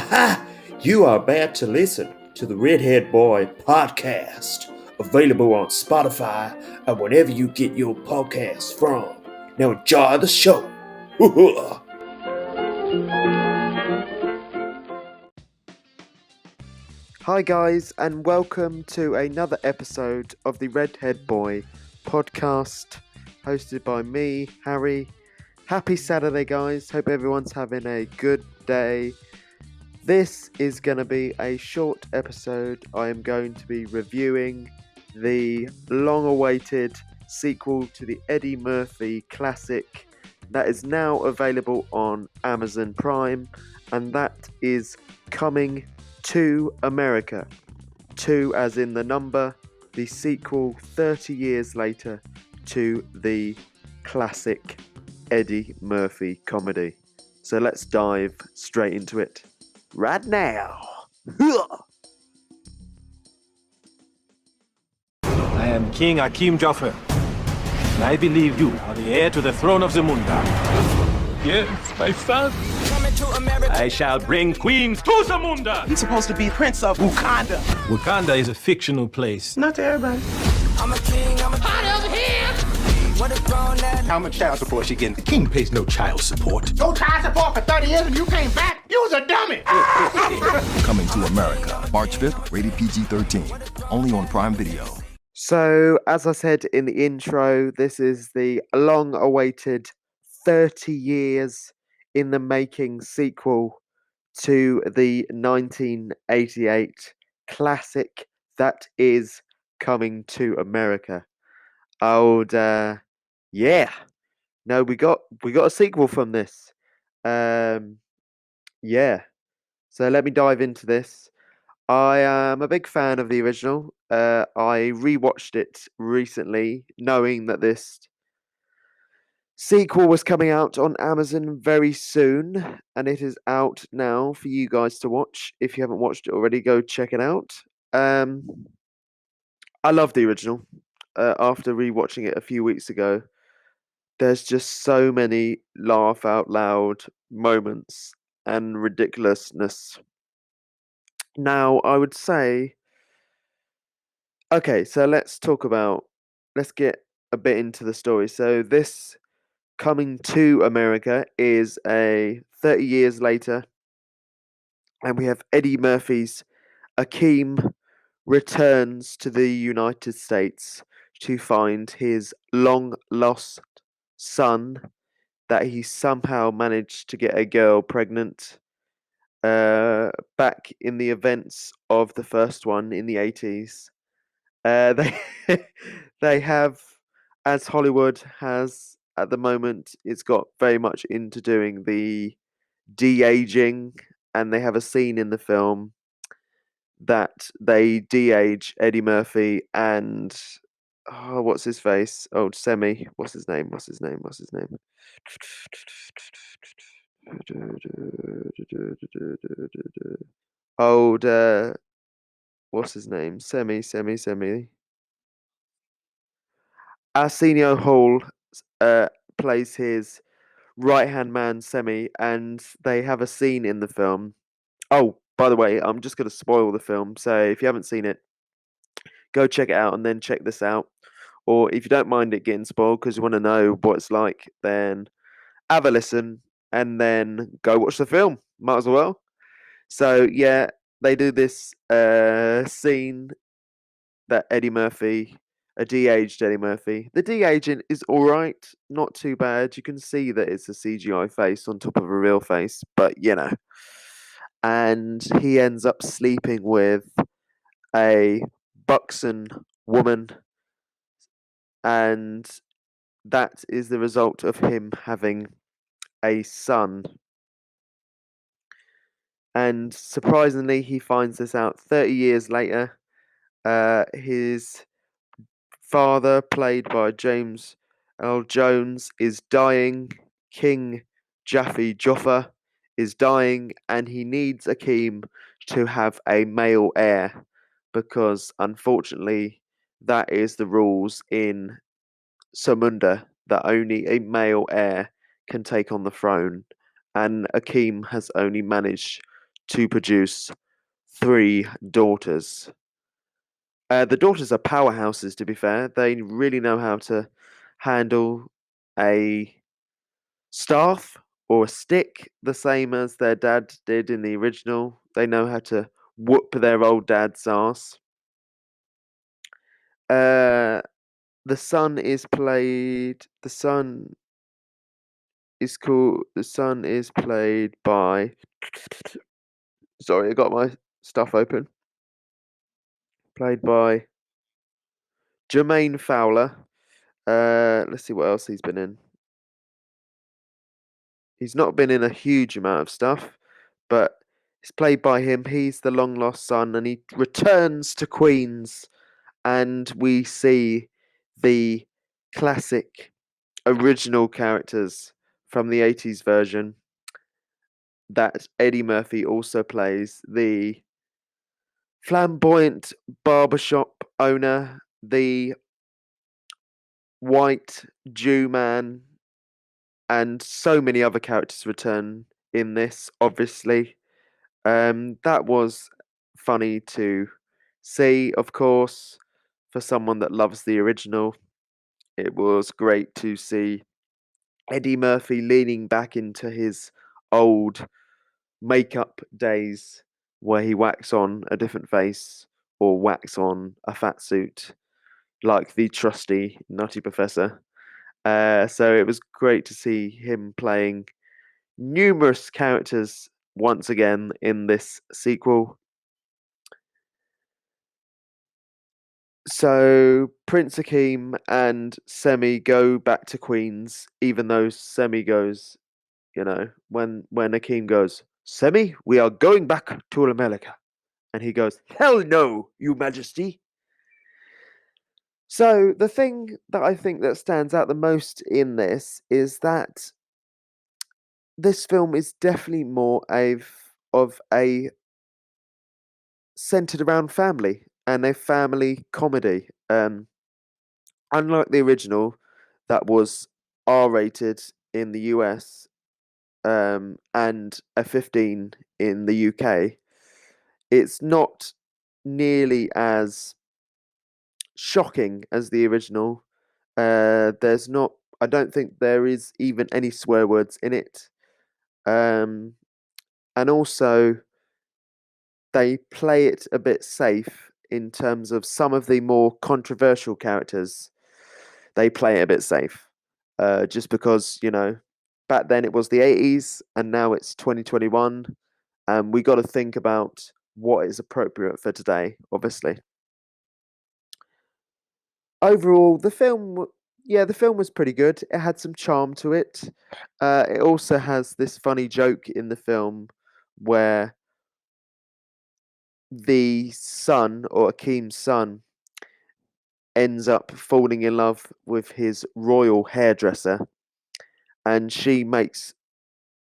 You are about to listen to the Redhead Boy Podcast, available on Spotify and wherever you get your podcasts from. Now enjoy the show. Hi guys, and welcome to another episode of the Redhead Boy Podcast, hosted by me, Harry. Happy Saturday, guys. Hope everyone's having a good day. This is going to be a short episode. I am going to be reviewing the long-awaited sequel to the Eddie Murphy classic that is now available on Amazon Prime, and that is Coming to America. 2 as in the number, the sequel 30 years later to the classic Eddie Murphy comedy. So let's dive straight into it right now. I am King Akim Jaffer, and I believe you are the heir to the throne of Zamunda. Yes, my son. I shall bring queens to Zamunda! He's supposed to be Prince of Wakanda. Wakanda is a fictional place. Not to everybody. I'm a king, I'm a hot over here. What a grown that. How much child support she getting? The king pays no child support. No child support for 30 years and you came back? You was a dummy. Coming to America, March 5th, rated PG-13, only on Prime Video. So, as I said in the intro, this is the long-awaited 30 years in the making sequel to the 1988 classic that is Coming to America. Yeah. No, we got a sequel from this. Yeah. So let me dive into this. I am a big fan of the original. I rewatched it recently, knowing that this sequel was coming out on Amazon very soon, and it is out now for you guys to watch. If you haven't watched it already, go check it out. I love the original. After rewatching it a few weeks ago, there's just so many laugh out loud moments and ridiculousness. Now, I would say, okay, so let's get a bit into the story. So this Coming to America is a 30 years later, and we have Eddie Murphy's Akeem returns to the United States to find his long lost son that he somehow managed to get a girl pregnant back in the events of the first one in the 80s. They they have, as Hollywood has at the moment, it's got very much into doing the de-aging, and they have a scene in the film that they de-age Eddie Murphy and what's his face? Oh, Semi. What's his name? Old what's his name? Semi. Arsenio Hall plays his right-hand man, Semi, and they have a scene in the film. Oh, by the way, I'm just going to spoil the film, so if you haven't seen it, go check it out and then check this out. Or if you don't mind it getting spoiled because you want to know what it's like, then have a listen and then go watch the film. Might as well. So, yeah, they do this scene that Eddie Murphy, a de-aged Eddie Murphy. The de-aging is alright, not too bad. You can see that it's a CGI face on top of a real face, but you know. And he ends up sleeping with a buxom woman, and that is the result of him having a son. And surprisingly, he finds this out 30 years later. His father, played by James Earl Jones, is dying. King Jaffe is dying, and he needs Akeem to have a male heir because, unfortunately, that is the rules in Zamunda, that only a male heir can take on the throne, and Akeem has only managed to produce 3 daughters. The daughters are powerhouses, to be fair. They really know how to handle a staff or a stick, the same as their dad did in the original. They know how to whoop their old dad's ass. The son is played. The son is called. The son is played by. Sorry, I got my stuff open. Played by Jermaine Fowler. Let's see what else he's been in. He's not been in a huge amount of stuff, but it's played by him. He's the long lost son, and he returns to Queens, and we see the classic original characters from the 80s version that Eddie Murphy also plays, the flamboyant barbershop owner, the white Jew man, and so many other characters return in this, obviously. That was funny to see, of course, for someone that loves the original. It was great to see Eddie Murphy leaning back into his old makeup days where he whacks on a different face or whacks on a fat suit like the trusty Nutty Professor. So it was great to see him playing numerous characters once again in this sequel. So Prince Akeem and Semi go back to Queens, even though Semi goes, when Akeem goes, Semi, we are going back to America. And he goes, hell no, Your Majesty. So the thing that I think that stands out the most in this is that this film is definitely more of a centered around family and a family comedy. Unlike the original, that was R-rated in the US and a 15 in the UK, it's not nearly as shocking as the original. There's not. I don't think there is even any swear words in it. And also, they play it a bit safe in terms of some of the more controversial characters. They play it a bit safe, just because back then it was the 80s and now it's 2021, and we got to think about what is appropriate for today, obviously. Overall, the film was pretty good. It had some charm to it. It also has this funny joke in the film where the son, or Akeem's son, ends up falling in love with his royal hairdresser, and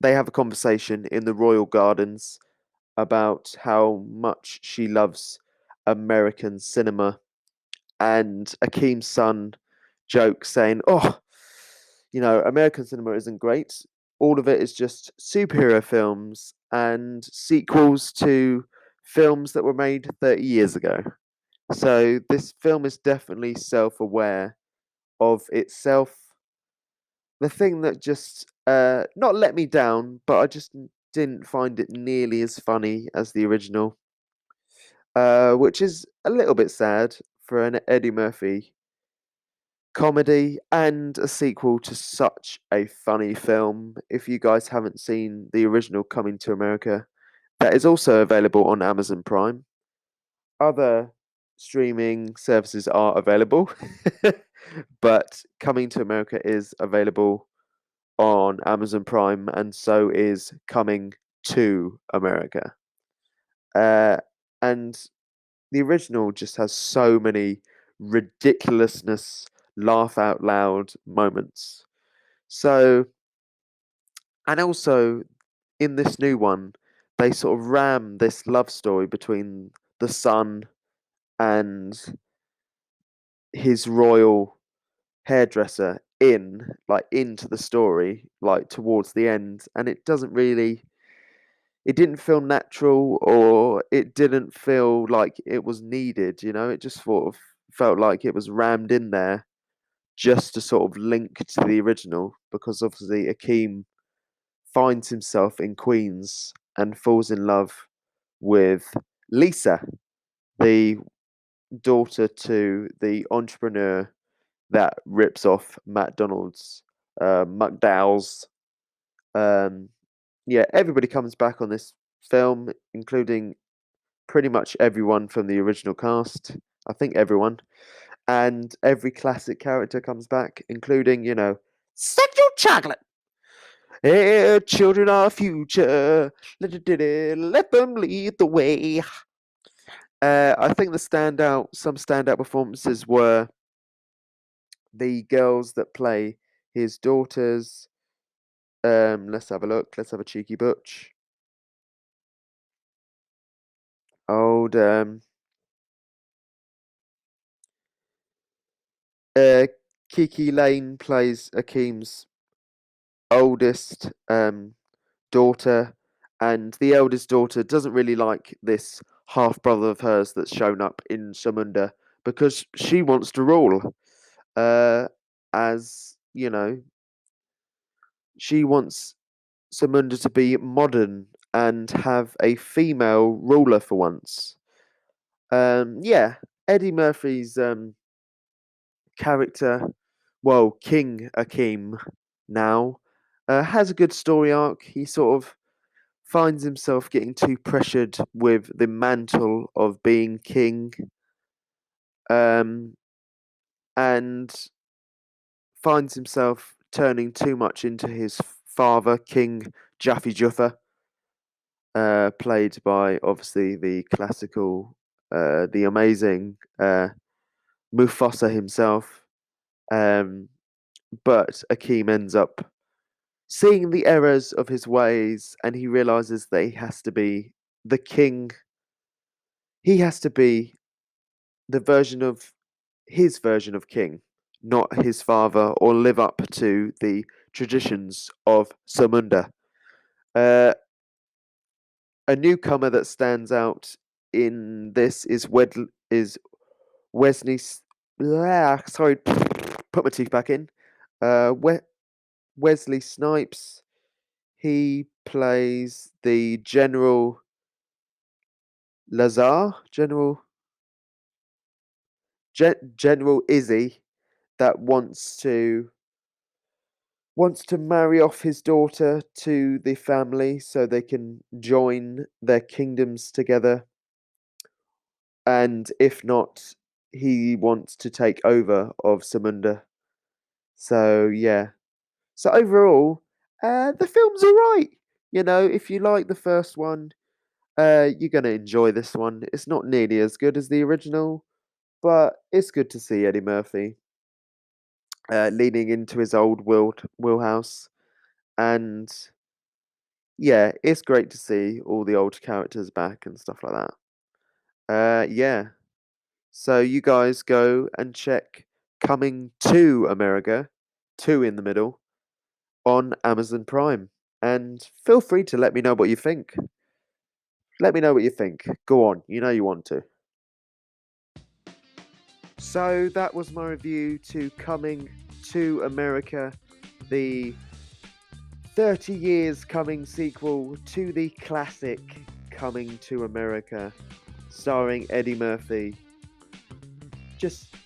they have a conversation in the royal gardens about how much she loves American cinema. And Akeem's son jokes saying, oh, American cinema isn't great. All of it is just superhero films and sequels to films that were made 30 years ago. So this film is definitely self-aware of itself. The thing that just not let me down, but I just didn't find it nearly as funny as the original, which is a little bit sad for an Eddie Murphy comedy and a sequel to such a funny film. If you guys haven't seen the original Coming to America, that is also available on Amazon Prime. Other streaming services are available, but Coming to America is available on Amazon Prime, and so is Coming to America. And the original just has so many ridiculousness, laugh out loud moments. So, and also in this new one, they sort of ram this love story between the son and his royal hairdresser into the story, like towards the end, and it it didn't feel natural, or it didn't feel like it was needed. It just sort of felt like it was rammed in there just to sort of link to the original, because obviously Akeem finds himself in Queens and falls in love with Lisa, the daughter to the entrepreneur that rips off McDonald's, McDowell's. Yeah, everybody comes back on this film, including pretty much everyone from the original cast. I think everyone. And every classic character comes back, including, Sexual Chocolate. Hey, children are future. Let them lead the way. I think some standout performances were the girls that play his daughters. Let's have a look. Let's have a cheeky butch. Old Kiki Lane plays Akeem's oldest daughter, and the eldest daughter doesn't really like this half brother of hers that's shown up in Samunda, because she wants to rule. As you know, she wants Samunda to be modern and have a female ruler for once. Yeah, Eddie Murphy's character, well, King Akeem now, has a good story arc. He sort of finds himself getting too pressured with the mantle of being king, and finds himself turning too much into his father, King Jaffe Juffer, played by obviously the classical, the amazing Mufasa himself. But Akeem ends up seeing the errors of his ways, and he realizes that he has to be the king. He has to be the his version of king, not his father, or live up to the traditions of Samunda. A newcomer that stands out in this is Wesley. Sorry, put my teeth back in. Wesley Snipes. He plays the General Lazar, General Izzy, that wants to marry off his daughter to the family so they can join their kingdoms together. And if not, he wants to take over of Samunda. So yeah. So overall, the film's alright. If you like the first one, you're gonna enjoy this one. It's not nearly as good as the original, but it's good to see Eddie Murphy leaning into his old wheelhouse, and yeah, it's great to see all the old characters back and stuff like that. Yeah. So you guys go and check Coming to America, 2 in the middle, on Amazon Prime, and feel free to let me know what you think. Let me know what you think. Go on, you want to. So that was my review to Coming to America, the 30 years coming sequel to the classic Coming to America, starring Eddie Murphy. Just,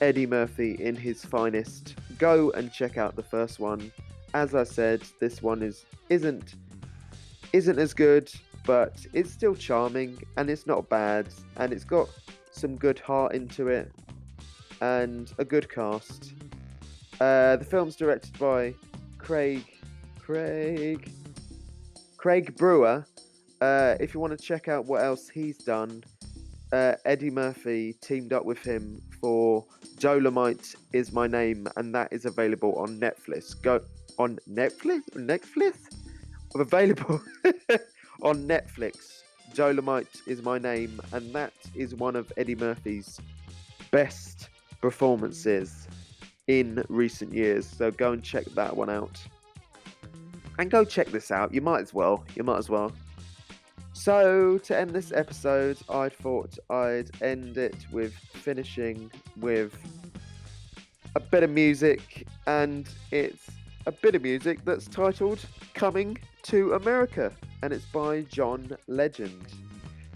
Eddie Murphy in his finest. Go and check out the first one. As I said, this one isn't as good, but it's still charming, and it's not bad, and it's got some good heart into it, and a good cast. The film's directed by Craig Brewer. If you want to check out what else he's done, Eddie Murphy teamed up with him for Dolomite Is My Name, and that is available on Netflix. Go on Netflix? Available on Netflix. Dolomite Is My Name, and that is one of Eddie Murphy's best performances in recent years. So go and check that one out. And go check this out. You might as well. So, to end this episode, I thought I'd end it with finishing with a bit of music, and it's a bit of music that's titled Coming to America, and it's by John Legend,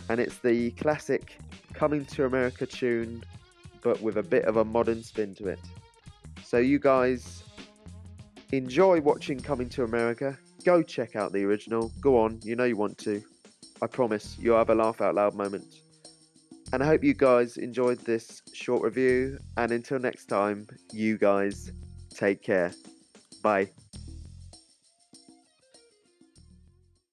and it's the classic Coming to America tune, but with a bit of a modern spin to it. So you guys enjoy watching Coming to America. Go check out the original. Go on, you know you want to. I promise you'll have a laugh out loud moment. And I hope you guys enjoyed this short review. And until next time, you guys take care. Bye.